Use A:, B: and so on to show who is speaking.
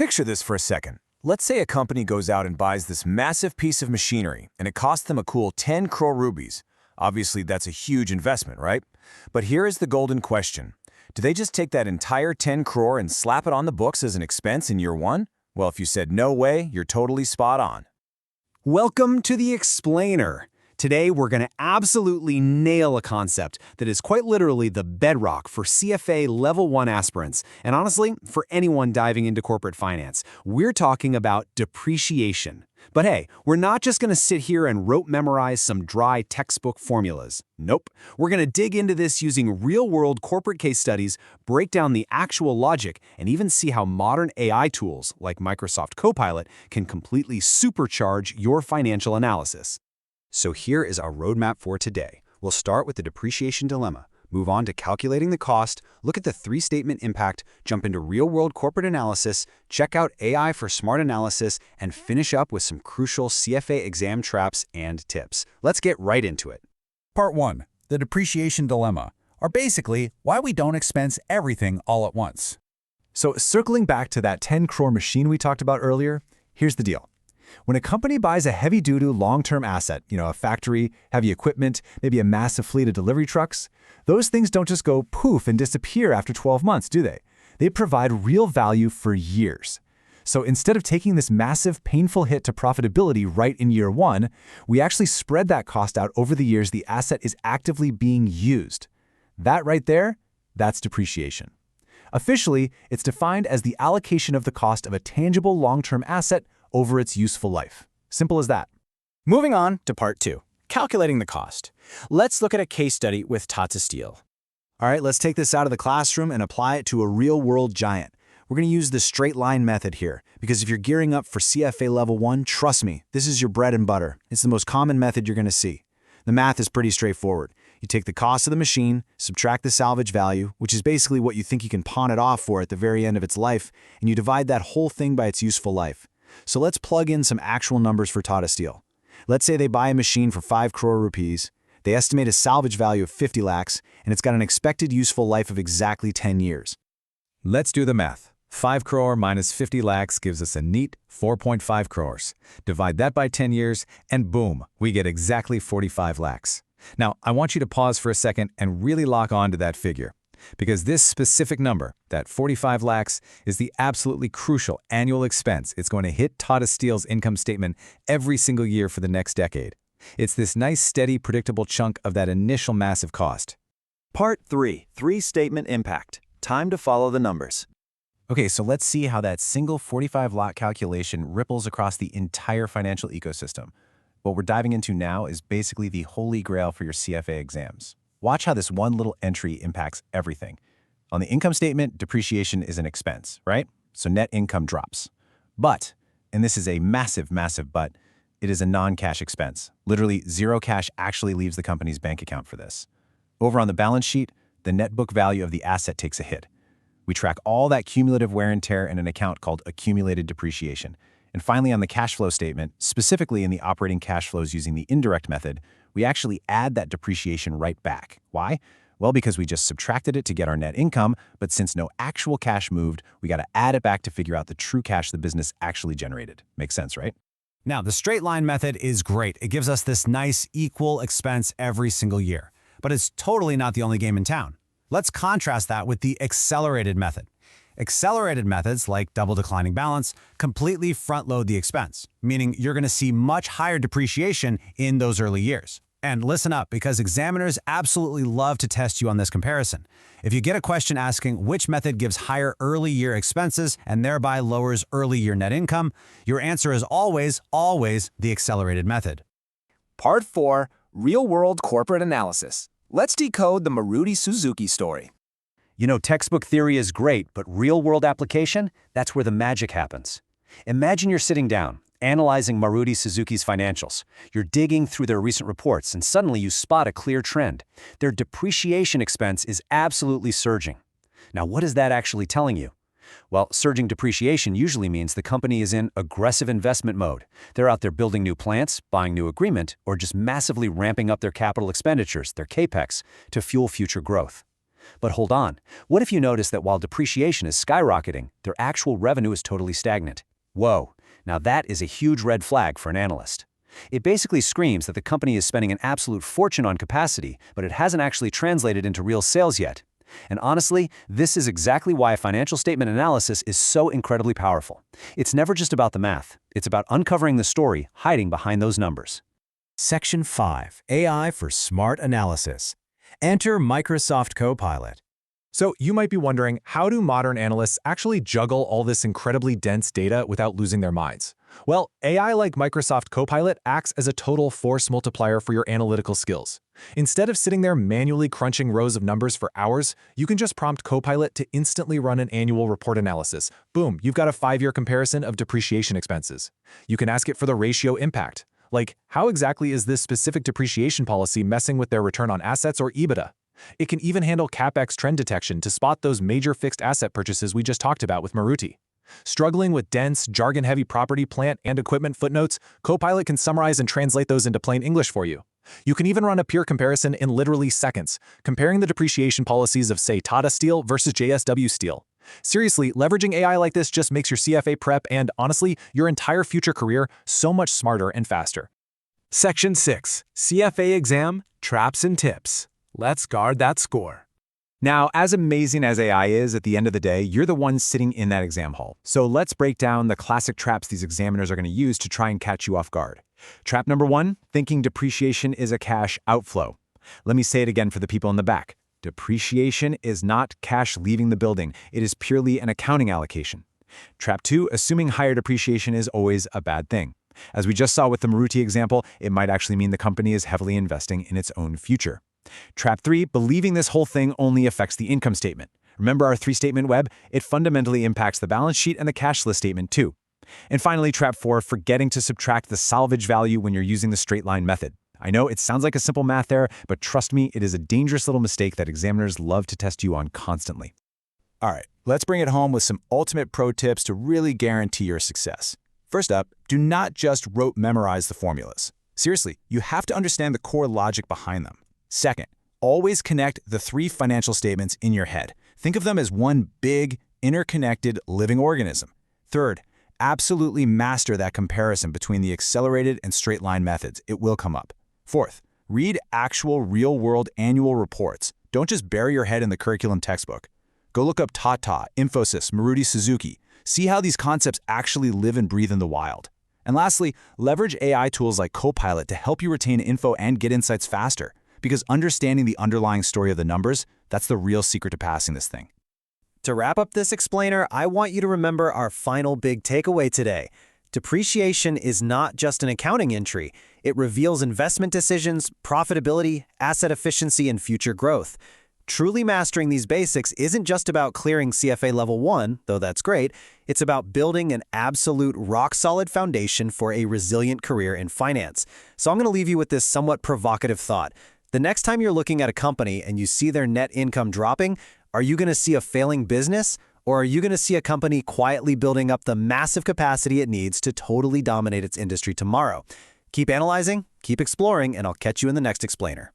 A: Picture this for a second. Let's say a company goes out and buys this massive piece of machinery, and it costs them a cool 10 crore rupees. Obviously, that's a huge investment, right? But here is the golden question. Do they just take that entire 10 crore and slap it on the books as an expense in year one? Well, if you said no way, you're totally spot on.
B: Welcome to the Explainer. Today, we're going to absolutely nail a concept that is quite literally the bedrock for CFA Level 1 aspirants, and honestly, for anyone diving into corporate finance. We're talking about depreciation. But hey, we're not just going to sit here and rote memorize some dry textbook formulas. Nope. We're going to dig into this using real-world corporate case studies, break down the actual logic, and even see how modern AI tools like Microsoft Copilot can completely supercharge your financial analysis. So here is our roadmap for today. We'll start with the depreciation dilemma, move on to calculating the cost, look at the three-statement impact, jump into real-world corporate analysis, check out AI for smart analysis, and finish up with some crucial CFA exam traps and tips. Let's get right into it.
C: Part 1. The depreciation dilemma, or basically, why we don't expense everything all at once.
D: So circling back to that 10 crore machine we talked about earlier, here's the deal. When a company buys a heavy-duty long-term asset, a factory, heavy equipment, maybe a massive fleet of delivery trucks, those things don't just go poof and disappear after 12 months, do they? They provide real value for years. So instead of taking this massive, painful hit to profitability right in year one, we actually spread that cost out over the years the asset is actively being used. That right there, that's depreciation. Officially, it's defined as the allocation of the cost of a tangible long-term asset over its useful life. Simple as that.
A: Moving on to part 2, calculating the cost. Let's look at a case study with Tata Steel.
B: All right, let's take this out of the classroom and apply it to a real-world giant. We're going to use the straight line method here, because if you're gearing up for CFA Level 1, trust me, this is your bread and butter. It's the most common method you're going to see. The math is pretty straightforward. You take the cost of the machine, subtract the salvage value, which is basically what you think you can pawn it off for at the very end of its life, and you divide that whole thing by its useful life. So let's plug in some actual numbers for Tata Steel. Let's say they buy a machine for 5 crore rupees, they estimate a salvage value of 50 lakhs, and it's got an expected useful life of exactly 10 years.
C: Let's do the math. 5 crore minus 50 lakhs gives us a neat 4.5 crores. Divide that by 10 years, and boom, we get exactly 45 lakhs. Now, I want you to pause for a second and really lock on to that figure, because this specific number, that 45 lakhs, is the absolutely crucial annual expense it's going to hit Tata Steel's income statement every single year for the next decade. It's this nice, steady, predictable chunk of that initial massive cost.
E: Part 3, three-statement impact. Time to follow the numbers.
A: Okay, so let's see how that single 45 lakh calculation ripples across the entire financial ecosystem. What we're diving into now is basically the holy grail for your CFA exams. Watch how this one little entry impacts everything. On the income statement, depreciation is an expense, right? So net income drops. But, and this is a massive, massive but, it is a non-cash expense. Literally, zero cash actually leaves the company's bank account for this. Over on the balance sheet, the net book value of the asset takes a hit. We track all that cumulative wear and tear in an account called accumulated depreciation. And finally, on the cash flow statement, specifically in the operating cash flows using the indirect method, we actually add that depreciation right back. Why? Well, because we just subtracted it to get our net income, but since no actual cash moved, we got to add it back to figure out the true cash the business actually generated. Makes sense, right?
B: Now, the straight line method is great. It gives us this nice, equal expense every single year. But it's totally not the only game in town. Let's contrast that with the accelerated method. Accelerated methods, like double declining balance, completely front-load the expense, meaning you're going to see much higher depreciation in those early years. And listen up, because examiners absolutely love to test you on this comparison. If you get a question asking which method gives higher early year expenses and thereby lowers early year net income, your answer is always the accelerated method.
F: Part 4, real-world corporate analysis. Let's decode the Maruti Suzuki story.
B: Textbook theory is great, but real-world application, that's where the magic happens. Imagine you're sitting down, analyzing Maruti Suzuki's financials. You're digging through their recent reports, and suddenly you spot a clear trend. Their depreciation expense is absolutely surging. Now, what is that actually telling you? Well, surging depreciation usually means the company is in aggressive investment mode. They're out there building new plants, buying new equipment, or just massively ramping up their capital expenditures, their CapEx, to fuel future growth. But hold on, what if you notice that while depreciation is skyrocketing, their actual revenue is totally stagnant? Whoa, now that is a huge red flag for an analyst. It basically screams that the company is spending an absolute fortune on capacity, but it hasn't actually translated into real sales yet. And honestly, this is exactly why financial statement analysis is so incredibly powerful. It's never just about the math. It's about uncovering the story hiding behind those numbers.
G: Section 5. AI for Smart Analysis. Enter Microsoft Copilot.
D: So you might be wondering, how do modern analysts actually juggle all this incredibly dense data without losing their minds? Well, AI like Microsoft Copilot acts as a total force multiplier for your analytical skills. Instead of sitting there manually crunching rows of numbers for hours, you can just prompt Copilot to instantly run an annual report analysis. Boom, you've got a 5-year comparison of depreciation expenses. You can ask it for the ratio impact. Like, how exactly is this specific depreciation policy messing with their return on assets or EBITDA? It can even handle CapEx trend detection to spot those major fixed asset purchases we just talked about with Maruti. Struggling with dense, jargon-heavy property, plant, and equipment footnotes, Copilot can summarize and translate those into plain English for you. You can even run a peer comparison in literally seconds, comparing the depreciation policies of, say, Tata Steel versus JSW Steel. Seriously, leveraging AI like this just makes your CFA prep and, honestly, your entire future career so much smarter and faster.
F: Section 6. CFA Exam, Traps and Tips. Let's guard that score.
A: Now, as amazing as AI is, at the end of the day, you're the one sitting in that exam hall. So let's break down the classic traps these examiners are going to use to try and catch you off guard. Trap number 1, thinking depreciation is a cash outflow. Let me say it again for the people in the back. Depreciation is not cash leaving the building. It is purely an accounting allocation. Trap 2, assuming higher depreciation is always a bad thing. As we just saw with the Maruti example, it might actually mean the company is heavily investing in its own future. Trap 3, believing this whole thing only affects the income statement. Remember our 3-statement web? It fundamentally impacts the balance sheet and the cash flow statement too. And finally, Trap 4, forgetting to subtract the salvage value when you're using the straight line method. I know it sounds like a simple math error, but trust me, it is a dangerous little mistake that examiners love to test you on constantly. All right, let's bring it home with some ultimate pro tips to really guarantee your success. First up, do not just rote memorize the formulas. Seriously, you have to understand the core logic behind them. Second, always connect the 3 financial statements in your head. Think of them as one big, interconnected living organism. Third, absolutely master that comparison between the accelerated and straight line methods. It will come up. Fourth, read actual real-world annual reports. Don't just bury your head in the curriculum textbook. Go look up Tata, Infosys, Maruti Suzuki. See how these concepts actually live and breathe in the wild. And lastly, leverage AI tools like Copilot to help you retain info and get insights faster. Because understanding the underlying story of the numbers, that's the real secret to passing this thing.
G: To wrap up this explainer, I want you to remember our final big takeaway today. Depreciation is not just an accounting entry. It reveals investment decisions, profitability, asset efficiency, and future growth. Truly mastering these basics isn't just about clearing CFA Level 1, though that's great. It's about building an absolute rock-solid foundation for a resilient career in finance. So I'm going to leave you with this somewhat provocative thought. The next time you're looking at a company and you see their net income dropping, are you going to see a failing business, or are you going to see a company quietly building up the massive capacity it needs to totally dominate its industry tomorrow? Keep analyzing, keep exploring, and I'll catch you in the next explainer.